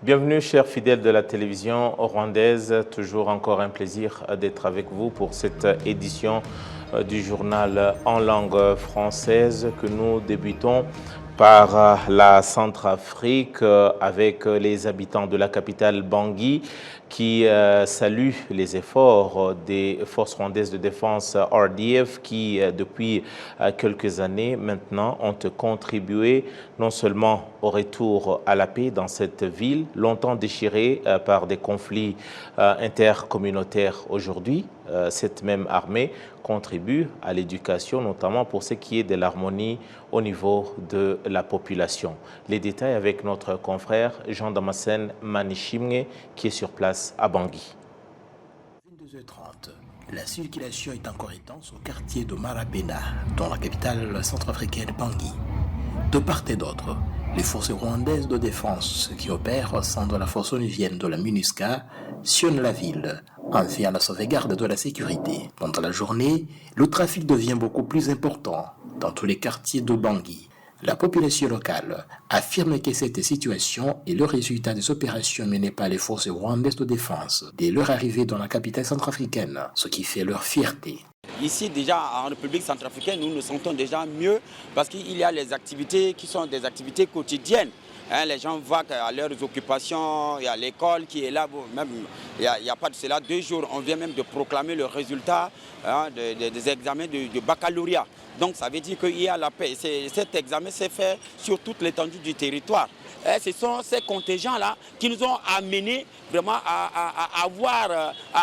Bienvenue, chers fidèles de la télévision rwandaise. Toujours encore un plaisir d'être avec vous pour cette édition du journal en langue française que nous débutons par la Centrafrique avec les habitants de la capitale Bangui qui saluent les efforts des forces rwandaises de défense RDF qui, depuis quelques années maintenant, ont contribué non seulement au retour à la paix dans cette ville, longtemps déchirée par des conflits intercommunautaires aujourd'hui. Cette même armée contribue à l'éducation, notamment pour ce qui est de l'harmonie au niveau de la population. Les détails avec notre confrère Jean-Damascène Manishimwe qui est sur place à Bangui. 22h30, la circulation est encore intense au quartier de Marabena, dans la capitale centrafricaine Bangui. De part et d'autre, les forces rwandaises de défense qui opèrent au sein de la force onusienne de la MINUSCA sillonnent la ville en vue à la sauvegarde de la sécurité. Pendant la journée, le trafic devient beaucoup plus important dans tous les quartiers de Bangui. La population locale affirme que cette situation est le résultat des opérations menées par les forces rwandaises de défense dès leur arrivée dans la capitale centrafricaine, ce qui fait leur fierté. Ici, déjà, en République centrafricaine, nous nous sentons déjà mieux parce qu'il y a les activités qui sont des activités quotidiennes. Les gens voient à leurs occupations, il y a l'école qui est là, même, il n'y a pas de cela 2 jours, on vient même de proclamer le résultat des examens de baccalauréat. Donc ça veut dire qu'il y a la paix. Cet examen s'est fait sur toute l'étendue du territoire. Et ce sont ces contingents-là qui nous ont amenés vraiment à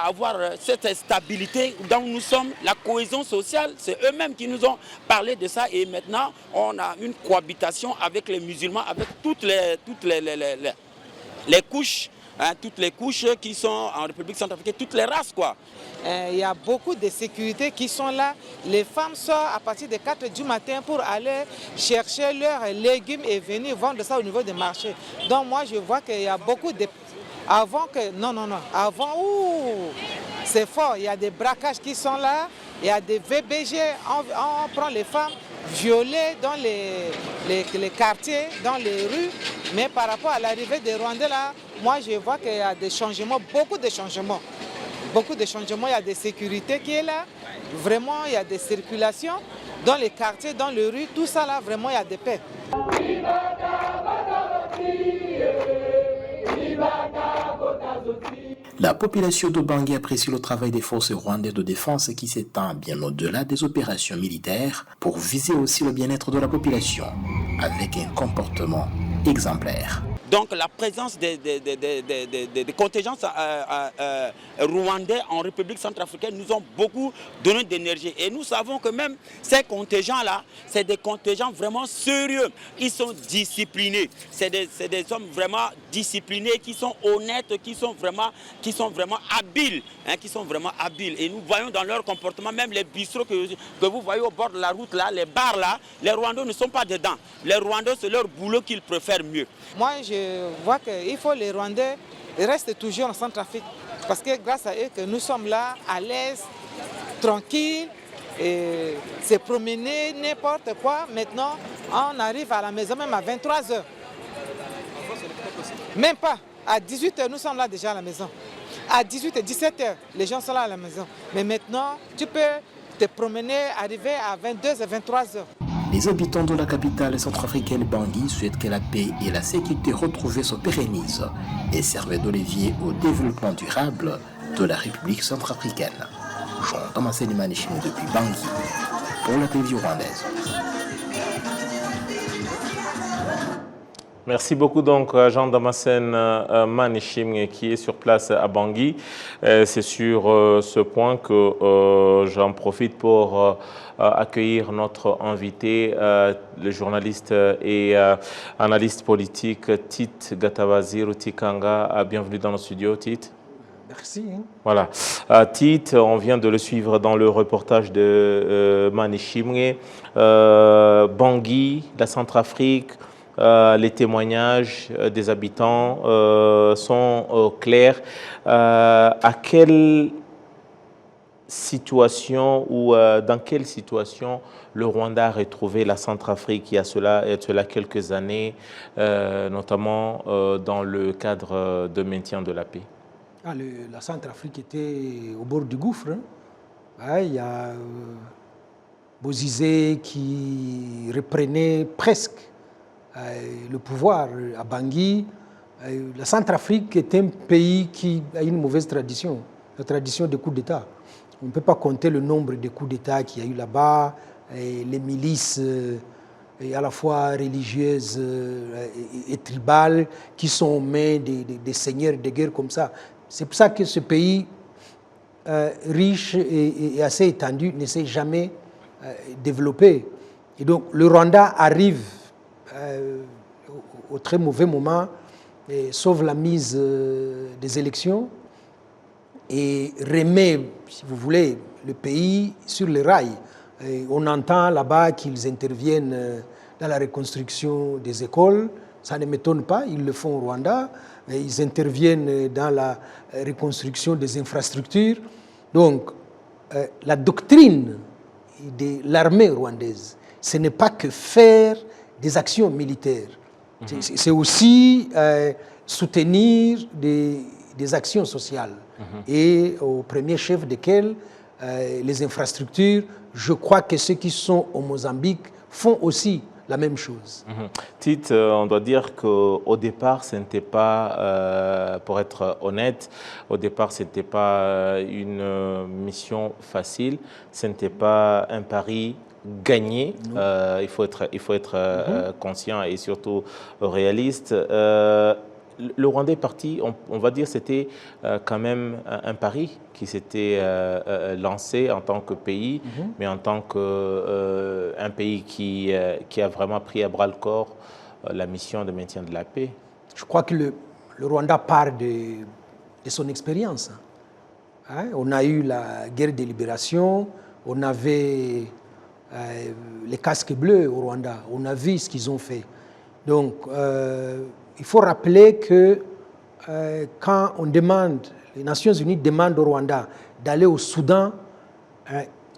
avoir cette stabilité dont nous sommes, la cohésion sociale. C'est eux-mêmes qui nous ont parlé de ça et maintenant on a une cohabitation avec les musulmans, avec toutes les couches. Toutes les couches qui sont en République centrafricaine, toutes les races quoi. Il y a beaucoup de sécurités qui sont là. Les femmes sortent à partir de 4 du matin pour aller chercher leurs légumes et venir vendre ça au niveau des marchés. Donc moi je vois qu'il y a beaucoup de... Avant, c'est fort, il y a des braquages qui sont là, il y a des VBG, on prend les femmes violées dans les quartiers, dans les rues. Mais par rapport à l'arrivée des Rwandais là, moi je vois qu'il y a des changements, beaucoup de changements. Beaucoup de changements, il y a des sécurités qui est là, vraiment il y a des circulations dans les quartiers, dans les rues, tout ça là, vraiment il y a des paix. La population de Bangui apprécie le travail des forces rwandaises de défense qui s'étend bien au-delà des opérations militaires pour viser aussi le bien-être de la population avec un comportement exemplaire. Donc la présence des contingents rwandais en République centrafricaine nous ont beaucoup donné d'énergie. Et nous savons que même ces contingents-là, c'est des contingents vraiment sérieux. Ils sont disciplinés. C'est des hommes vraiment disciplinés, qui sont honnêtes, qui sont vraiment habiles. Qui sont vraiment habiles. Et nous voyons dans leur comportement, même les bistrots que vous voyez au bord de la route, là, les bars là, les Rwandais ne sont pas dedans. Les Rwandais, c'est leur boulot qu'ils préfèrent mieux. Moi, je vois qu'il faut les Rwandais restent toujours en Centrafrique parce que grâce à eux que nous sommes là, à l'aise, tranquilles, et se promener n'importe quoi. Maintenant, on arrive à la maison même à 23h. Même pas. À 18h, nous sommes là déjà à la maison. À 18h, 17h, les gens sont là à la maison. Mais maintenant, tu peux te promener, arriver à 22h, 23h. Les habitants de la capitale centrafricaine Bangui souhaitent que la paix et la sécurité retrouvée se pérennisent et servent de levier au développement durable de la République centrafricaine. Jean-Damascène Manishimwe depuis Bangui pour la télévision rwandaise. Merci beaucoup donc Jean-Damascène Manishimwe qui est sur place à Bangui. C'est sur ce point que j'en profite pour accueillir notre invité, le journaliste et analyste politique Tite Gatabazi Rutikanga. Bienvenue dans le studio, Tite. Merci. Voilà. Tite, on vient de le suivre dans le reportage de Manishimwe. Bangui, la Centrafrique, les témoignages des habitants sont clairs. À quelle situation ou dans quelle situation le Rwanda a retrouvé la Centrafrique il y a cela quelques années, notamment dans le cadre de maintien de la paix? La Centrafrique était au bord du gouffre. Hein. Ouais, il y a Bozizé qui reprenait presque le pouvoir à Bangui. La Centrafrique est un pays qui a une mauvaise tradition, la tradition des coups d'État. On ne peut pas compter le nombre de coups d'État qu'il y a eu là-bas, les milices à la fois religieuses et tribales qui sont aux mains des seigneurs de guerre comme ça. C'est pour ça que ce pays riche et assez étendu ne s'est jamais développé. Et donc le Rwanda arrive au très mauvais moment, sauve la mise des élections et remet, si vous voulez, le pays sur les rails. Et on entend là-bas qu'ils interviennent dans la reconstruction des écoles. Ça ne m'étonne pas, ils le font au Rwanda. Et ils interviennent dans la reconstruction des infrastructures. Donc, la doctrine de l'armée rwandaise, ce n'est pas que faire des actions militaires. C'est aussi soutenir des actions sociales. Et au premier chef desquelles, les infrastructures, je crois que ceux qui sont au Mozambique font aussi la même chose. Tite, on doit dire qu'au départ, ce n'était pas, pour être honnête, au départ, ce n'était pas une mission facile, ce n'était pas un pari gagné. Il faut être conscient et surtout réaliste. Le Rwanda est parti, on va dire c'était quand même un pari qui s'était lancé en tant que pays, mais en tant qu'un pays qui a vraiment pris à bras-le-corps la mission de maintien de la paix. Je crois que le Rwanda part de son expérience. Hein? On a eu la guerre de libération, on avait les casques bleus au Rwanda, on a vu ce qu'ils ont fait. Donc, il faut rappeler que quand on demande, les Nations Unies demandent au Rwanda d'aller au Soudan,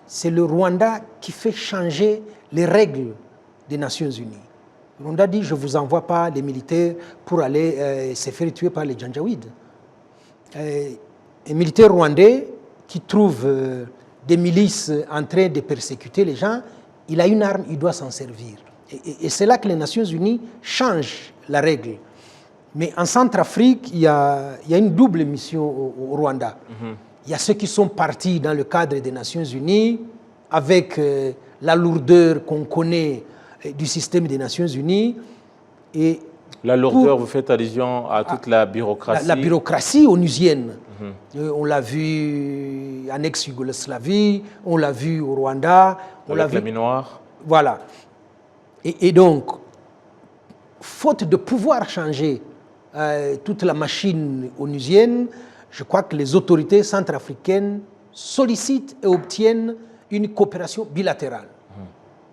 c'est le Rwanda qui fait changer les règles des Nations Unies. Le Rwanda dit, je ne vous envoie pas les militaires pour aller se faire tuer par les Janjaouides. Un militaire rwandais qui trouve des milices en train de persécuter les gens, il a une arme, il doit s'en servir. Et c'est là que les Nations Unies changent la règle. Mais en Centrafrique, il y a une double mission au Rwanda. Il y a ceux qui sont partis dans le cadre des Nations Unies avec la lourdeur qu'on connaît du système des Nations Unies. Et la lourdeur, vous faites allusion à toute la bureaucratie. La bureaucratie onusienne. On l'a vu en ex-Yougoslavie, on l'a vu au Rwanda. Avec la Minoire. Voilà. Et donc, faute de pouvoir changer toute la machine onusienne, je crois que les autorités centrafricaines sollicitent et obtiennent une coopération bilatérale.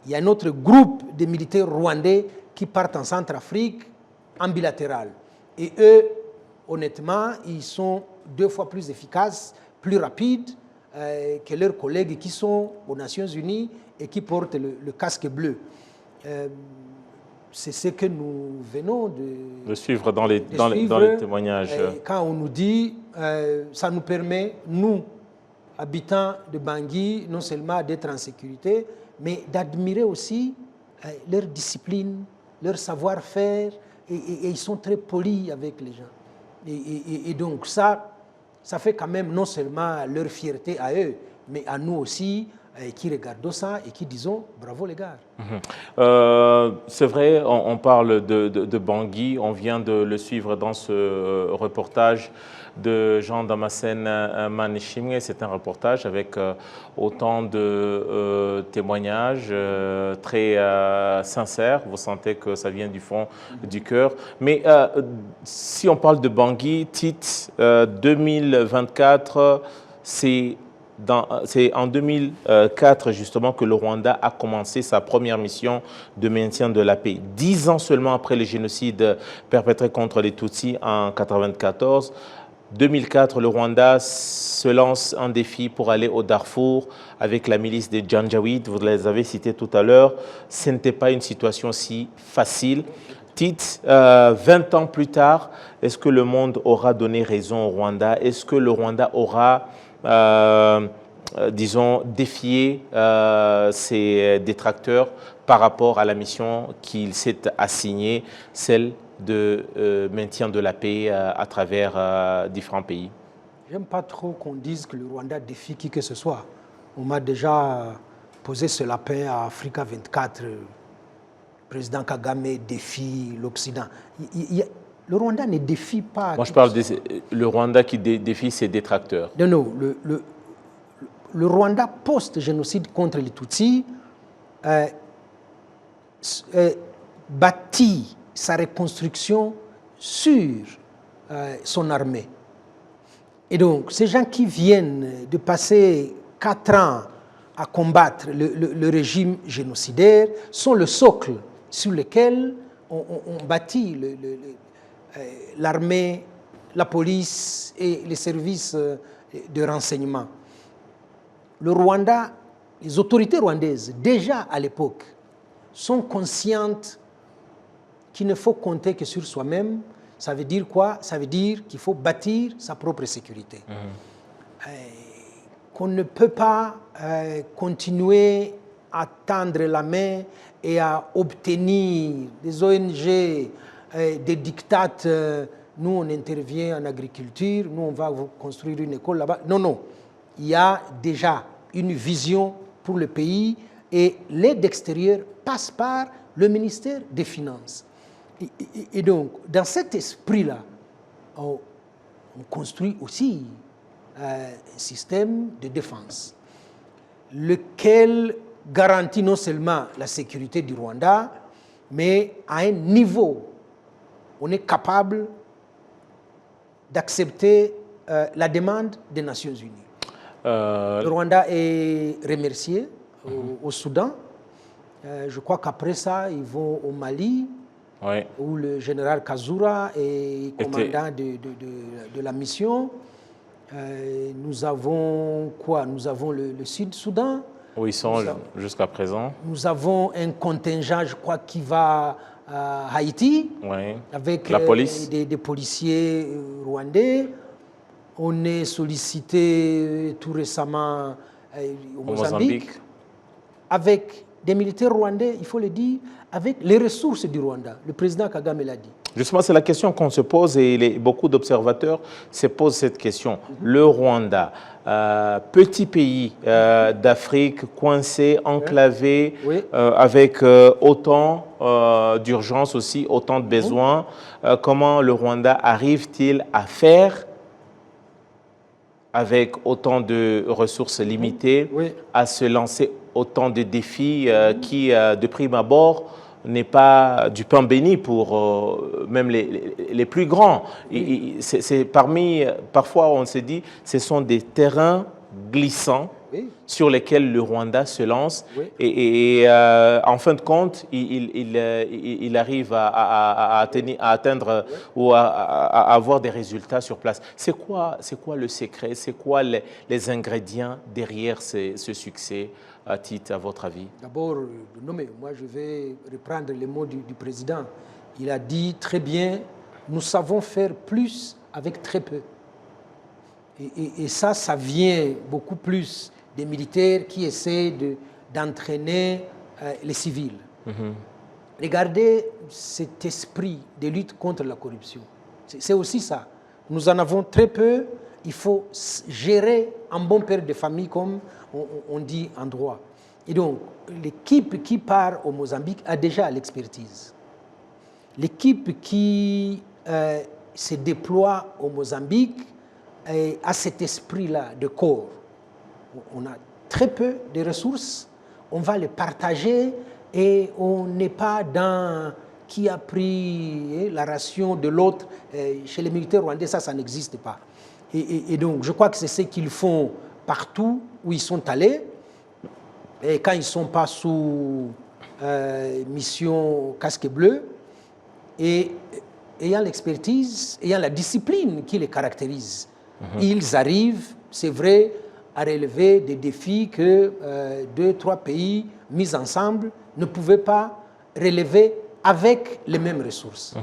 Il y a un autre groupe de militaires rwandais qui partent en Centrafrique en bilatéral. Et eux, honnêtement, ils sont 2 fois plus efficaces, plus rapides que leurs collègues qui sont aux Nations Unies et qui portent le casque bleu. C'est ce que nous venons de suivre dans les témoignages. Quand on nous dit, ça nous permet, nous, habitants de Bangui, non seulement d'être en sécurité, mais d'admirer aussi leur discipline, leur savoir-faire, et ils sont très polis avec les gens. Et donc ça fait quand même non seulement leur fierté à eux, mais à nous aussi, qui regardons ça et qui disons bravo les gars. C'est vrai, on parle de Bangui, on vient de le suivre dans ce reportage de Jean Damascène Manishimwe. C'est un reportage avec autant de témoignages très sincères. Vous sentez que ça vient du fond du cœur. Mais si on parle de Bangui, Tite, 2024, c'est en 2004 justement que le Rwanda a commencé sa première mission de maintien de la paix. 10 ans seulement après le génocide perpétré contre les Tutsis en 1994, 2004, le Rwanda se lance un défi pour aller au Darfour avec la milice des Janjaweed. Vous les avez cités tout à l'heure. Ce n'était pas une situation si facile. Tite, 20 ans plus tard, est-ce que le monde aura donné raison au Rwanda? Est-ce que le Rwanda aura, disons, défié ses détracteurs par rapport à la mission qu'il s'est assignée, celle de maintien de la paix à travers différents pays? J'aime pas trop qu'on dise que le Rwanda défie qui que ce soit. On m'a déjà posé ce lapin à Africa 24. Le président Kagame défie l'Occident. Le Rwanda ne défie pas. Moi, je parle le Rwanda qui défie ses détracteurs. Non, non. Le Rwanda post-génocide contre les Tutsis bâtit sa reconstruction sur son armée. Et donc, ces gens qui viennent de passer 4 ans à combattre le régime génocidaire sont le socle sur lequel on bâtit l'armée, la police et les services de renseignement. Le Rwanda, les autorités rwandaises, déjà à l'époque, sont conscientes qu'il ne faut compter que sur soi-même. Ça veut dire quoi? Ça veut dire qu'il faut bâtir sa propre sécurité. Qu'on ne peut pas continuer à tendre la main et à obtenir des ONG, des diktats. Nous, on intervient en agriculture, nous, on va construire une école là-bas. Non, non. Il y a déjà une vision pour le pays et l'aide extérieure passe par le ministère des Finances. Et donc, dans cet esprit-là, on construit aussi un système de défense, lequel garantit non seulement la sécurité du Rwanda, mais à un niveau, on est capable d'accepter la demande des Nations Unies. Le Rwanda est remercié au Soudan. Je crois qu'après ça, ils vont au Mali, oui, où le général Kazura est commandant de la mission. Nous avons quoi? Nous avons le Sud-Soudan. Où ils sont jusqu'à présent. Nous avons un contingent, je crois, qui va à Haïti, oui, avec la police. Des policiers rwandais. On est sollicité tout récemment au Mozambique, avec des militaires rwandais, il faut le dire, avec les ressources du Rwanda. Le président Kagame l'a dit. Justement, c'est la question qu'on se pose et beaucoup d'observateurs se posent cette question. Le Rwanda, petit pays d'Afrique, coincé, enclavé, oui, avec autant d'urgence aussi, autant de besoins, comment le Rwanda arrive-t-il à faire, avec autant de ressources limitées, oui, à se lancer autant de défis qui, de prime abord, n'est pas du pain béni pour même les plus grands. Oui. C'est parfois on se dit, ce sont des terrains glissants, oui, sur lesquels le Rwanda se lance, oui, et en fin de compte, il arrive à atteindre, oui, ou à avoir des résultats sur place. C'est quoi le secret? C'est quoi les ingrédients derrière ce succès, à titre, à votre avis? D'abord, moi je vais reprendre les mots du président. Il a dit très bien, nous savons faire plus avec très peu. Et ça vient beaucoup plus des militaires qui essaient d'entraîner les civils. Regardez cet esprit de lutte contre la corruption. C'est aussi ça. Nous en avons très peu. Il faut gérer un bon père de famille, comme on dit en droit. Et donc, l'équipe qui part au Mozambique a déjà l'expertise. L'équipe qui se déploie au Mozambique a cet esprit-là de corps. On a très peu de ressources, on va les partager et on n'est pas dans qui a pris la ration de l'autre. Chez les militaires rwandais, ça n'existe pas. Et donc, je crois que c'est ce qu'ils font partout où ils sont allés. Et quand ils ne sont pas sous mission casque bleu. Et ayant l'expertise, ayant la discipline qui les caractérise, ils arrivent, c'est vrai, à relever des défis que 2-3 pays mis ensemble ne pouvaient pas relever avec les mêmes ressources.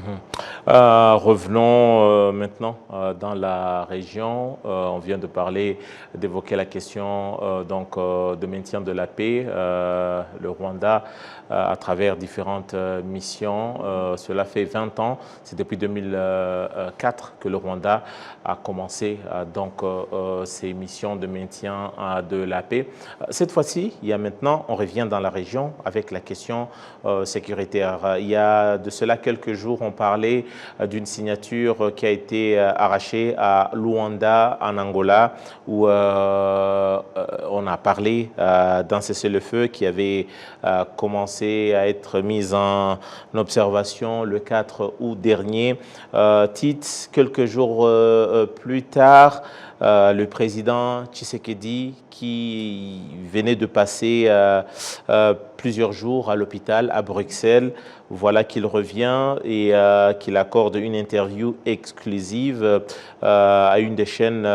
Revenons maintenant dans la région. On vient de parler, d'évoquer la question de maintien de la paix. Le Rwanda, à travers différentes missions, cela fait 20 ans. C'est depuis 2004 que le Rwanda a commencé ces missions de maintien de la paix. Cette fois-ci, on revient dans la région avec la question sécuritaire. Il y a de cela quelques jours, on parlait d'une signature qui a été arrachée à Luanda, en Angola, où on a parlé d'un cessez-le-feu qui avait commencé à être mis en observation le 4 août dernier. Quelques jours plus tard, le président Tshisekedi, qui venait de passer plusieurs jours à l'hôpital à Bruxelles, voilà qu'il revient et qu'il accorde une interview exclusive à une des chaînes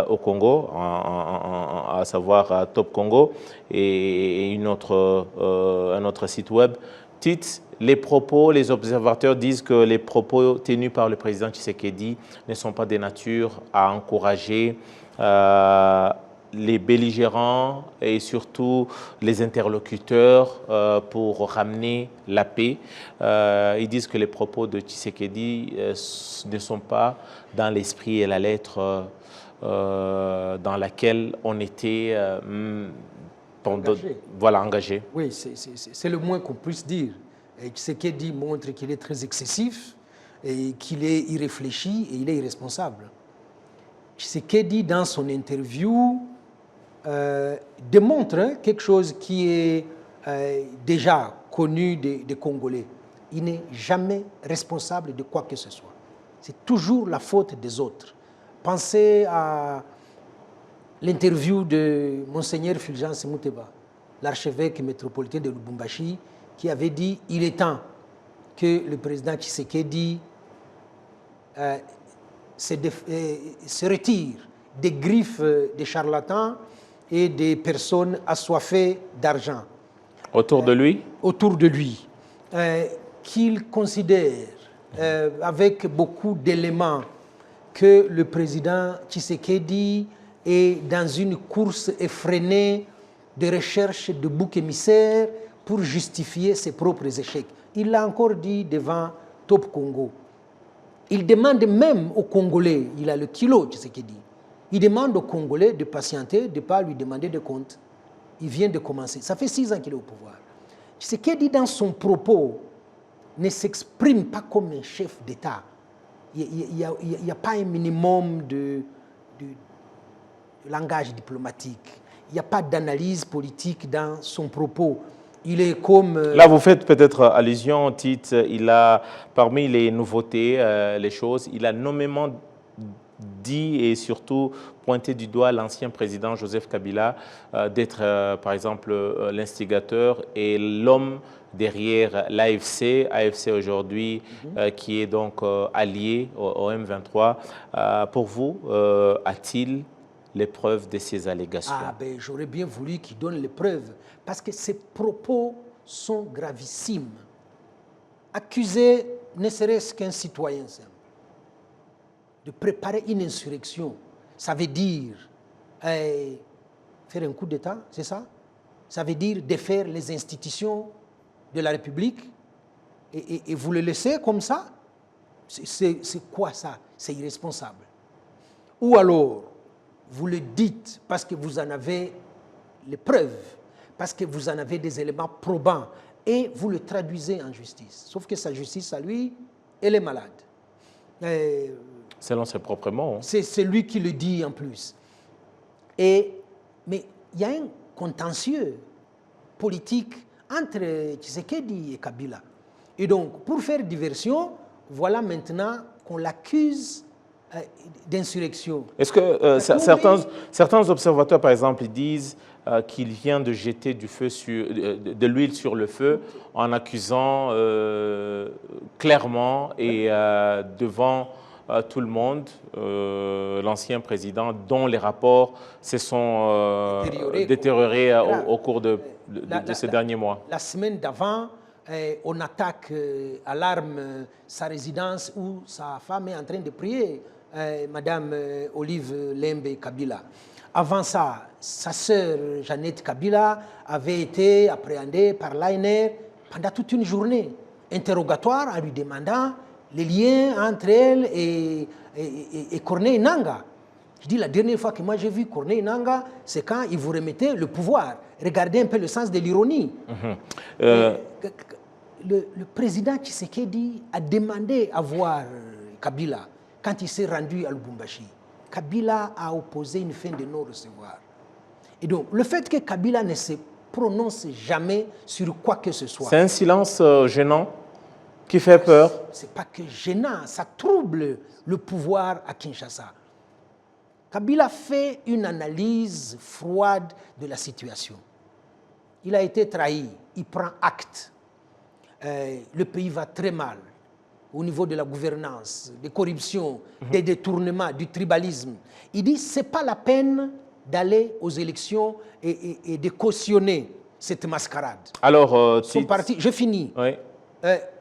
au Congo, à savoir Top Congo, et un autre site web. Les observateurs disent que les propos tenus par le président Tshisekedi ne sont pas de nature à encourager les belligérants et surtout les interlocuteurs pour ramener la paix. Ils disent que les propos de Tshisekedi ne sont pas dans l'esprit et la lettre dans laquelle on était engagé. Oui, c'est le moins qu'on puisse dire. Et Tshisekedi montre qu'il est très excessif, et qu'il est irréfléchi et il est irresponsable. Tshisekedi, dans son interview, démontre quelque chose qui est déjà connu des Congolais. Il n'est jamais responsable de quoi que ce soit. C'est toujours la faute des autres. Pensez à l'interview de Monseigneur Fulgence Muteba, l'archevêque métropolitain de Lubumbashi, qui avait dit « Il est temps que le président Tshisekedi se retire des griffes des charlatans et des personnes assoiffées d'argent. » Autour de lui Autour de lui. Qu'il considère, avec beaucoup d'éléments, que le président Tshisekedi est dans une course effrénée de recherche de boucs émissaires pour justifier ses propres échecs. Il l'a encore dit devant Top Congo. Il demande même aux Congolais, il a le kilo, Tshisekedi, il demande aux Congolais de patienter, de ne pas lui demander de compte. Il vient de commencer. Ça fait 6 ans qu'il est au pouvoir. Tshisekedi, dans son propos, ne s'exprime pas comme un chef d'État. Il n'y a pas un minimum de langage diplomatique. Il n'y a pas d'analyse politique dans son propos. Il est comme... Là, vous faites peut-être allusion, Tite, il a, parmi les nouveautés, les choses, il a nommément dit et surtout pointé du doigt l'ancien président Joseph Kabila d'être, par exemple, l'instigateur et l'homme derrière l'AFC, AFC aujourd'hui, qui est donc allié au M23. Pour vous, a-t-il les preuves de ces allégations? J'aurais bien voulu qu'il donne les preuves, parce que ces propos sont gravissimes. Accuser ne serait-ce qu'un citoyen simple de préparer une insurrection, ça veut dire faire un coup d'État, c'est ça? Ça veut dire défaire les institutions de la République et vous le laissez comme ça? C'est quoi ça? C'est irresponsable. Ou alors, vous le dites parce que vous en avez les preuves, parce que vous en avez des éléments probants, et vous le traduisez en justice. Sauf que sa justice, à lui, elle est malade. Selon ses propres mots. C'est lui qui le dit en plus. Mais il y a un contentieux politique entre Tshisekedi et Kabila. Et donc, pour faire diversion, voilà maintenant qu'on l'accuse d'insurrection. Est-ce que certains observateurs, par exemple, ils disent qu'il vient de jeter de l'huile sur le feu en accusant clairement et devant tout le monde l'ancien président dont les rapports se sont détériorés au cours de ces derniers mois? La semaine d'avant, on attaque à l'arme sa résidence où sa femme est en train de prier, Madame Olive Lembe Kabila. Avant ça, sa sœur Jeannette Kabila avait été appréhendée par l'ANR pendant toute une journée. Interrogatoire en lui demandant les liens entre elle et Corneille Nangaa. Je dis la dernière fois que moi j'ai vu Corneille Nangaa, c'est quand il vous remettait le pouvoir. Regardez un peu le sens de l'ironie. Le président Tshisekedi a demandé à voir Kabila quand il s'est rendu à Lubumbashi. Kabila a opposé une fin de non-recevoir. Et donc, le fait que Kabila ne se prononce jamais sur quoi que ce soit. C'est un silence gênant qui fait peur. Ce n'est pas que gênant, ça trouble le pouvoir à Kinshasa. Kabila fait une analyse froide de la situation. Il a été trahi, il prend acte. Le pays va très mal au niveau de la gouvernance, des corruptions, des détournements, du tribalisme. Il dit ce n'est pas la peine d'aller aux élections et de cautionner cette mascarade. Alors, son parti, je finis. Oui.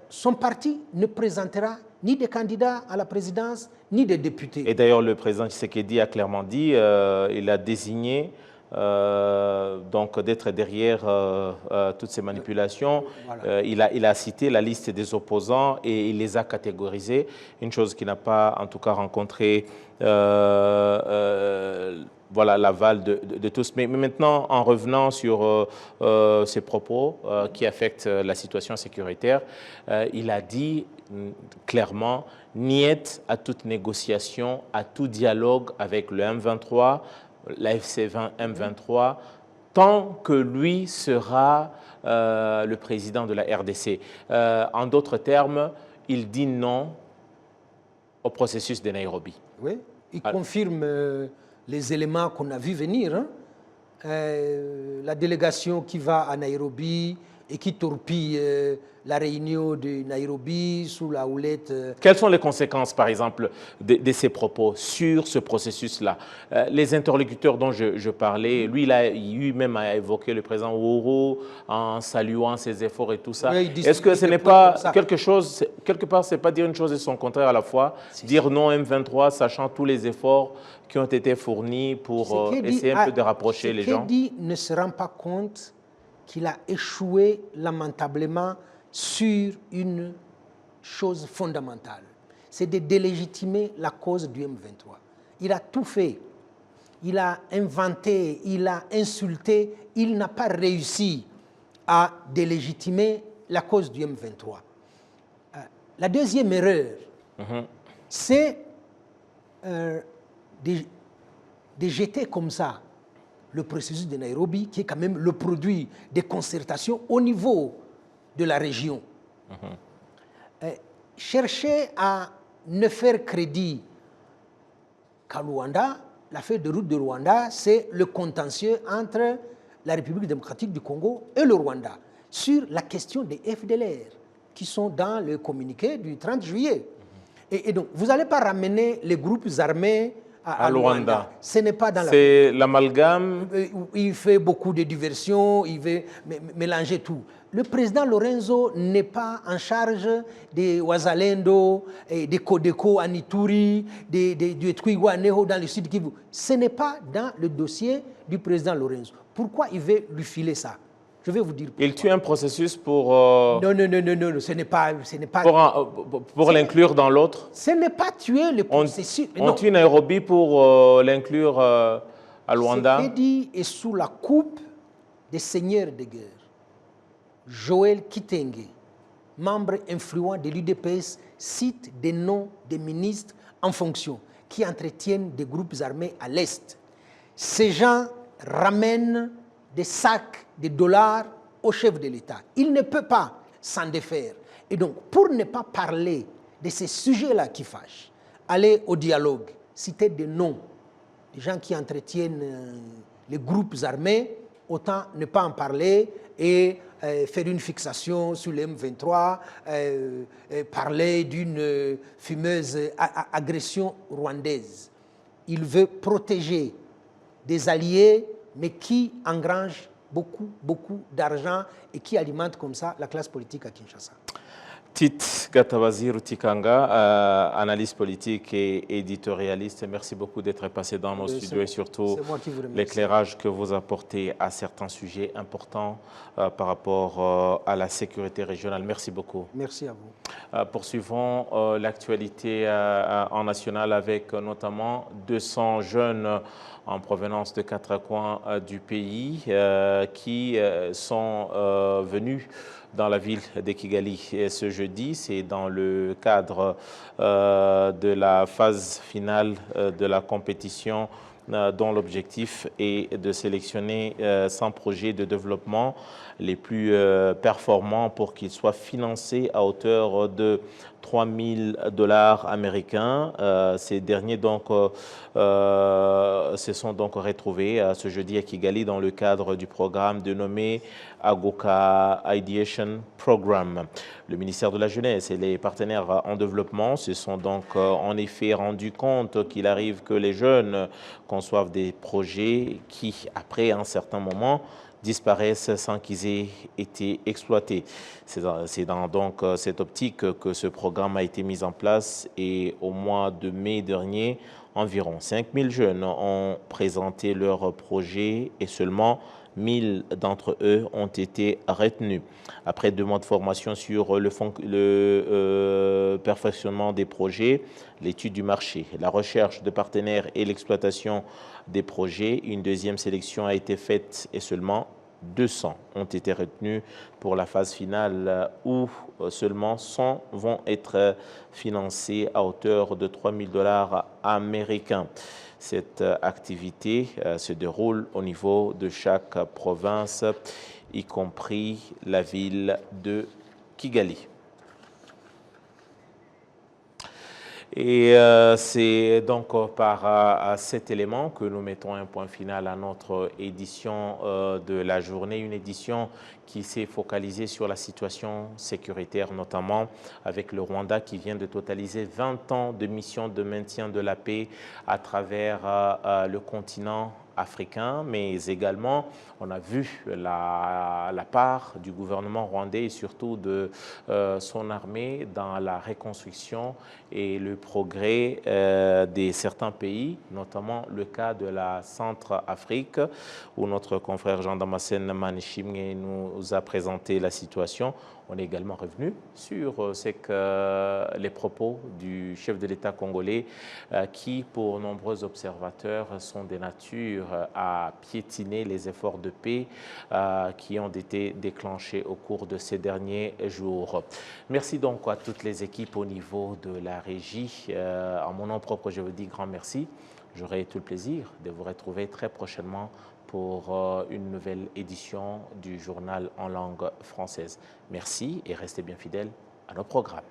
Son parti ne présentera ni des candidats à la présidence, ni des députés. Et d'ailleurs, le président Tshisekedi a clairement dit, il a désigné donc d'être derrière toutes ces manipulations. Voilà. Il a cité la liste des opposants et il les a catégorisés, une chose qui n'a pas en tout cas rencontré voilà, l'aval de tous. Mais maintenant, en revenant sur ces propos qui affectent la situation sécuritaire, il a dit clairement « niet à toute négociation, à tout dialogue avec le M23 », l'AFC 20 M23, tant que lui sera le président de la RDC. En d'autres termes, il dit non au processus de Nairobi. Oui, il confirme les éléments qu'on a vu venir. Hein. La délégation qui va à Nairobi et qui torpille la réunion de Nairobi sous la houlette. Quelles sont les conséquences, par exemple, de ces propos sur ce processus-là? Les interlocuteurs dont je parlais, lui-même a évoqué le président Uhuru en saluant ses efforts et tout ça. Oui, est-ce que ce n'est pas quelque chose, quelque part, c'est pas dire une chose et son contraire à la fois, dire non M23, sachant tous les efforts qui ont été fournis pour essayer un peu de rapprocher les gens? Tshisekedi ne se rend pas compte qu'il a échoué lamentablement sur une chose fondamentale. C'est de délégitimer la cause du M23. Il a tout fait. Il a inventé, il a insulté, il n'a pas réussi à délégitimer la cause du M23. La deuxième erreur, c'est de jeter comme ça le processus de Nairobi, qui est quand même le produit des concertations au niveau de la région. Chercher à ne faire crédit qu'à Luanda, l'affaire de route de Rwanda, c'est le contentieux entre la République démocratique du Congo et le Rwanda sur la question des FDLR qui sont dans le communiqué du 30 juillet. Et donc, vous n'allez pas ramener les groupes armés à Luanda. Ce n'est pas dans la... C'est l'amalgame. Il fait beaucoup de diversions, il veut mélanger tout. Le président Lorenzo n'est pas en charge des Wazalendo, des Kodeko à Ituri, du Twigwaneho dans le sud Kivu. Ce n'est pas dans le dossier du président Lorenzo. Pourquoi il veut lui filer ça? Je vais vous dire pourquoi. Il tue un processus pour... Non, ce n'est pas... Pour l'inclure dans l'autre? Ce n'est pas tuer le processus. On tue Nairobi pour l'inclure à Luanda. Tshisekedi est sous la coupe des seigneurs de guerre. Joël Kitenge, membre influent de l'UDPS, cite des noms des ministres en fonction qui entretiennent des groupes armés à l'Est. Ces gens ramènent des sacs de dollars au chef de l'État. Il ne peut pas s'en défaire. Et donc, pour ne pas parler de ces sujets-là qui fâchent, aller au dialogue, citer des noms, des gens qui entretiennent les groupes armés, autant ne pas en parler et faire une fixation sur les M23, parler d'une fumeuse agression rwandaise. Il veut protéger des alliés, mais qui engrangent beaucoup d'argent et qui alimentent comme ça la classe politique à Kinshasa. Tite Gatabazi Rutikanga, analyste politique et éditorialiste, merci beaucoup d'être passé dans nos studios et surtout l'éclairage que vous apportez à certains sujets importants par rapport à la sécurité régionale. Merci beaucoup. Merci à vous. Poursuivons l'actualité en national avec notamment 200 jeunes en provenance de 4 coins du pays qui sont venus dans la ville de Kigali ce jeudi. C'est dans le cadre de la phase finale de la compétition dont l'objectif est de sélectionner 100 projets de développement les plus performants pour qu'ils soient financés à hauteur de $3 000 américains. Ces derniers donc, se sont donc retrouvés ce jeudi à Kigali dans le cadre du programme dénommé Agoka Ideation Program. Le ministère de la Jeunesse et les partenaires en développement se sont donc en effet rendus compte qu'il arrive que les jeunes conçoivent des projets qui, après un certain moment, disparaissent sans qu'ils aient été exploités. C'est dans donc cette optique que ce programme a été mis en place et au mois de mai dernier, environ 5000 jeunes ont présenté leurs projets et seulement 1000 d'entre eux ont été retenus. Après 2 mois de formation sur le perfectionnement des projets, l'étude du marché, la recherche de partenaires et l'exploitation des projets, une deuxième sélection a été faite et seulement 200 ont été retenus pour la phase finale où seulement 100 vont être financés à hauteur de $3 000 américains. Cette activité se déroule au niveau de chaque province, y compris la ville de Kigali. Et c'est donc par cet élément que nous mettons un point final à notre édition de la journée, une édition qui s'est focalisée sur la situation sécuritaire, notamment avec le Rwanda qui vient de totaliser 20 ans de mission de maintien de la paix à travers le continent africain, mais également on a vu la part du gouvernement rwandais et surtout de son armée dans la reconstruction et le progrès de certains pays, notamment le cas de la Centrafrique, où notre confrère Jean Damascène Manishimwe nous a présenté la situation. On est également revenu sur les propos du chef de l'État congolais qui, pour nombreux observateurs, sont de nature à piétiner les efforts de paix qui ont été déclenchés au cours de ces derniers jours. Merci donc à toutes les équipes au niveau de la régie. En mon nom propre, je vous dis grand merci. J'aurai tout le plaisir de vous retrouver très prochainement pour une nouvelle édition du journal en langue française. Merci et restez bien fidèles à nos programmes.